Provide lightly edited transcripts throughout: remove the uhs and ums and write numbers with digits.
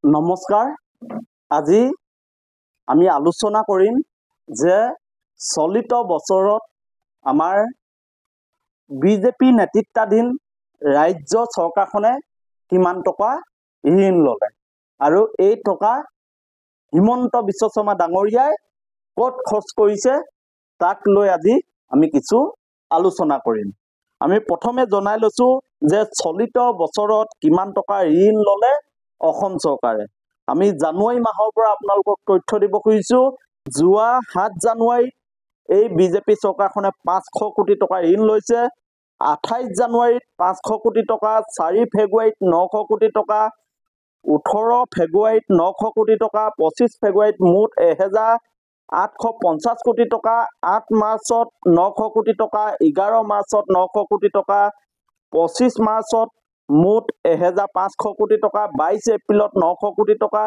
নমস্কাৰ। আজি আমি আলোচনা কৰিম যে চলিত বছৰত আমাৰ বিজেপি নেতৃত্বাধীন ৰাজ্য চৰকাৰখনে কিমান টকা ঋণ ল'লে আৰু এই টকা হিমন্ত বিশ্ব শৰ্মা ডাঙৰীয়াই ক'ত খৰচ কৰিছে তাক লৈ আজি আমি কিছু আলোচনা কৰিম। আমি প্ৰথমে জনাই লৈছো যে চলিত বছৰত কিমান টকা ঋণ ল'লে অসম চৰকাৰে। আমি জানুৱাৰী মাহৰ পৰা আপোনালোকক তথ্য দিব খুজিছো। যোৱা 7 জানুৱাৰীত এই বিজেপি চৰকাৰখনে 500 কোটি টকা ঋণ লৈছে। 28 জানুৱাৰীত 500 কোটি টকা, 4 ফেব্ৰুৱাৰীত 900 কোটি টকা, 18 ফেব্ৰুৱাৰীত 900 কোটি টকা, 25 ফেব্ৰুৱাৰীত মুঠ 1850 কোটি টকা, 8 মাৰ্চত 900 কোটি টকা, 11 মাৰ্চত 900 কোটি টকা, 25 মাৰ্চত মুঠ 1500 কোটি টকা, 22 এপ্ৰিলত 900 কোটি টকা,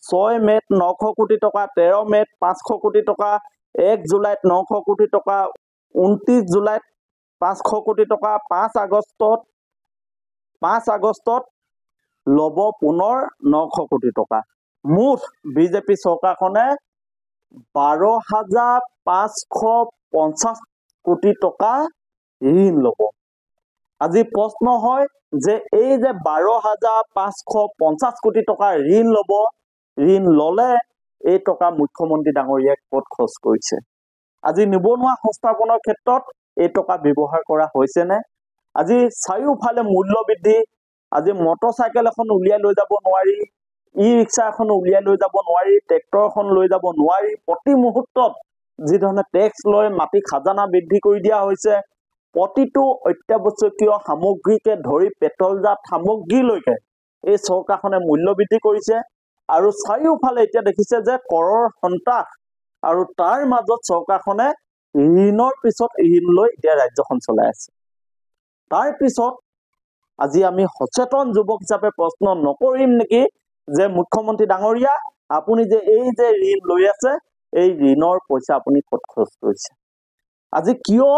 6 মেত 900 কোটি টকা, 13 মেত 500 কোটি টকা, 1 জুলাইত 900 কোটি টকা, 29 জুলাইত 500 কোটি টকা, 5 আগষ্টত ল'ব পুনৰ 900 কোটি টকা। মুঠ বিজেপি চৰকাৰখনে 12,550 কোটি টকা ঋণ ল'ব। আজি প্ৰশ্ন হয় যে এই যে 12,550 কোটি টকা ঋণ ল'ব, ঋণ ল'লে এই টকা মুখ্যমন্ত্ৰী ডাঙৰীয়াই ক'ত খৰচ কৰিছে? আজি নিবনুৱা সংস্থাপনৰ ক্ষেত্ৰত এই টকা ব্যৱহাৰ কৰা হৈছেনে? আজি চাৰিওফালে মূল্য বৃদ্ধি। আজি মটৰচাইকেল এখন উলিয়াই লৈ যাব নোৱাৰি, ই ৰিক্সা এখন উলিয়াই লৈ যাব নোৱাৰি, ট্ৰেক্টৰ এখন লৈ যাব নোৱাৰি। প্ৰতি মুহূৰ্তত যিধৰণে টেক্স লৈ মাটি খাজানা বৃদ্ধি কৰি দিয়া হৈছে, প্ৰতিটো অত্যাৱশ্যকীয় সামগ্ৰীকে ধৰি পেট্ৰলজাত সামগ্ৰীলৈকে এই চৰকাৰখনে মূল্য বৃদ্ধি কৰিছে। আৰু চাৰিওফালে এতিয়া দেখিছে যে কৰৰ সন্ত্ৰাস, আৰু তাৰ মাজত চৰকাৰখনে ঋণৰ পিছত ঋণ লৈ এতিয়া ৰাজ্যখন চলাই আছে। তাৰ পিছত আজি আমি সচেতন যুৱক হিচাপে প্ৰশ্ন নকৰিম নেকি যে মুখ্যমন্ত্ৰী ডাঙৰীয়া, আপুনি যে এই যে ঋণ লৈ আছে, এই ঋণৰ পইচা আপুনি ক'ত খৰচ কৰিছে? আজি কিয়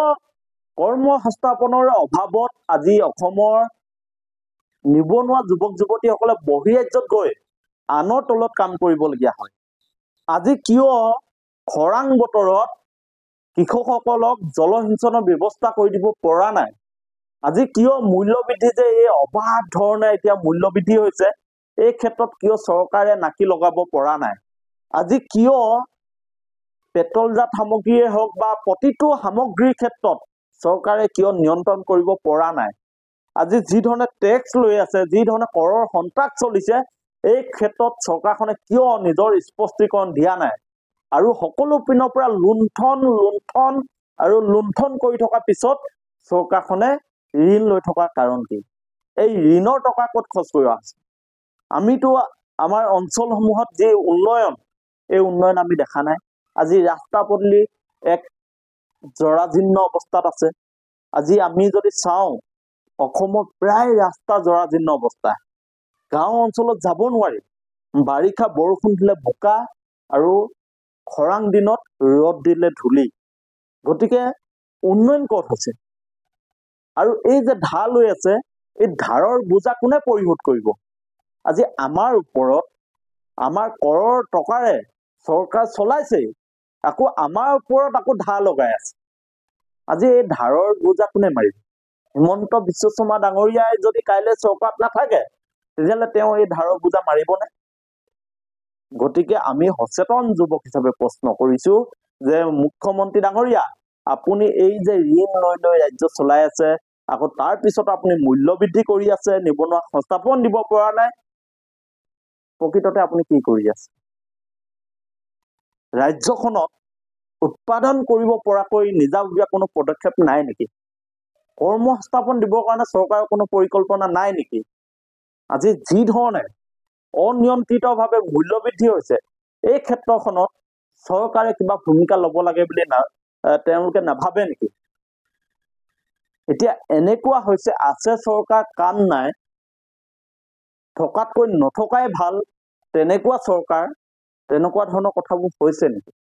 কৰ্ম সংস্থাপনৰ অভাৱত আজি অসমৰ নিবনুৱা যুৱক যুৱতীসকলে বহিৰাজ্যত গৈ আনৰ তলত কাম কৰিবলগীয়া হয়? আজি কিয় খৰাং বতৰত কৃষকসকলক জলসিঞ্চনৰ ব্যৱস্থা কৰি দিব পৰা নাই? আজি কিয় মূল্য বৃদ্ধি যে এই অবাধ ধৰণে এতিয়া মূল্য বৃদ্ধি হৈছে, এই ক্ষেত্ৰত কিয় চৰকাৰে নাকি লগাব পৰা নাই? আজি কিয় পেট্ৰলজাত সামগ্ৰীয়ে হওক বা প্ৰতিটো সামগ্ৰীৰ ক্ষেত্ৰত চৰকাৰে কিয় নিয়ন্ত্ৰণ কৰিব পৰা নাই? আজি যি ধৰণে টেক্স লৈ আছে, যি ধৰণে কৰৰ সন্ত্ৰাস চলিছে, এই ক্ষেত্ৰত চৰকাৰখনে কিয় নিজৰ স্পষ্টীকৰণ দিয়া নাই? আৰু সকলো পিনৰ পৰা লুণ্ঠন কৰি থকাৰ পিছত চৰকাৰখনে ঋণ লৈ থকাৰ কাৰণ কি? এই ঋণৰ টকা ক'ত খৰচ কৰা আছে? আমিতো আমাৰ অঞ্চলসমূহত যি উন্নয়ন, এই উন্নয়ন আমি দেখা নাই। আজি ৰাস্তা পদূলি এক জৰাজীৰ্ণ অৱস্থাত আছে। আজি আমি যদি চাওঁ, অসমত প্ৰায় ৰাস্তা জৰাজীৰ্ণ অৱস্থা। গাঁও অঞ্চলত যাব নোৱাৰি। বাৰিষা বৰষুণ দিলে বোকা, আৰু খৰাং দিনত ৰ'দ দিলে ধূলি। গতিকে উন্নয়ন ক'ত হৈছে? আৰু এই যে ধাৰ লৈ আছে, এই ধাৰৰ বোজা কোনে পৰিশোধ কৰিব? আজি আমাৰ ওপৰত আমাৰ কৰৰ টকাৰে চৰকাৰ চলাইছেই, আকৌ আমাৰ ওপৰত আকৌ ধাৰ লগাই আছে। আজি এই ধাৰৰ বোজা কোনে মাৰিব? হিমন্ত বিশ্ব শৰ্মা ডাঙৰীয়াই যদি কাইলৈ চৰকাৰত নাথাকে, তেতিয়াহ'লে তেওঁ এই ধাৰৰ বোজা মাৰিবনে? গতিকে আমি সচেতন যুৱক হিচাপে প্ৰশ্ন কৰিছো যে মুখ্যমন্ত্ৰী ডাঙৰীয়া, আপুনি এই যে ঋণ লৈ লৈ ৰাজ্য চলাই আছে, আকৌ তাৰ পিছত আপুনি মূল্য বৃদ্ধি কৰি আছে, নিবনুৱা সংস্থাপন দিব পৰা নাই, প্ৰকৃততে আপুনি কি কৰি আছে? ৰাজ্যখনত উৎপাদন কৰিব পৰাকৈ নিজাববীয়া কোনো পদক্ষেপ নাই নেকি? কৰ্ম সংস্থাপন দিবৰ কাৰণে চৰকাৰৰ কোনো পৰিকল্পনা নাই নেকি? আজি যি ধৰণে অনিয়ন্ত্ৰিতভাৱে মূল্য বৃদ্ধি হৈছে, এই ক্ষেত্ৰখনত চৰকাৰে কিবা ভূমিকা ল'ব লাগে বুলি তেওঁলোকে নাভাবে নেকি? এতিয়া এনেকুৱা হৈছে, আছে চৰকাৰ কাম নাই, থকাতকৈ নথকাই ভাল, তেনেকুৱা চৰকাৰ, তেনেকুৱা ধৰণৰ কথাবোৰ হৈছে নেকি?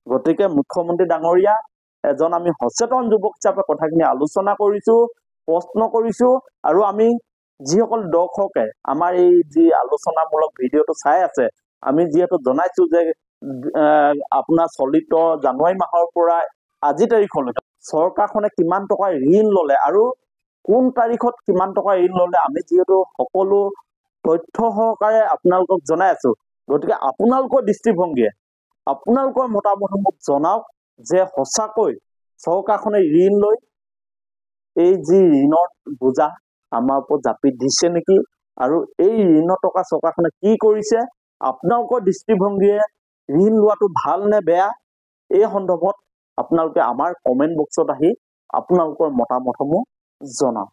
গতিকে মুখ্যমন্ত্ৰী ডাঙৰীয়া, এজন আমি সচেতন যুৱক হিচাপে কথাখিনি আলোচনা কৰিছো, প্ৰশ্ন কৰিছো, আৰু আমি যিসকল দৰ্শকে আমাৰ এই যি আলোচনামূলক ভিডিঅ'টো চাই আছে, আমি যিহেতু জনাইছো যে আপোনাৰ চলিত জানুৱাৰী মাহৰ পৰা আজি তাৰিখলৈকে চৰকাৰখনে কিমান টকা ঋণ ললে আৰু কোন তাৰিখত কিমান টকা ঋণ ললে আমি যিহেতু সকলো তথ্য সহকাৰে আপোনালোকক জনাই আছো। গতিকে আপোনালোকৰ দৃষ্টিভংগীয়ে আপোনালোকৰ মতামতসমূহ জনাওক যে সঁচাকৈ চৰকাৰখনে ঋণ লৈ এই যি ঋণৰ বোজা আমাৰ ওপৰত জাপি দিছে নেকি, আৰু এই ঋণৰ টকা চৰকাৰখনে কি কৰিছে, আপোনালোকৰ দৃষ্টিভংগীয়ে ঋণ লোৱাটো ভাল নে বেয়া, এই সন্দৰ্ভত আপোনালোকে আমাৰ কমেণ্ট বক্সত আহি আপোনালোকৰ মতামতসমূহ জনাওক।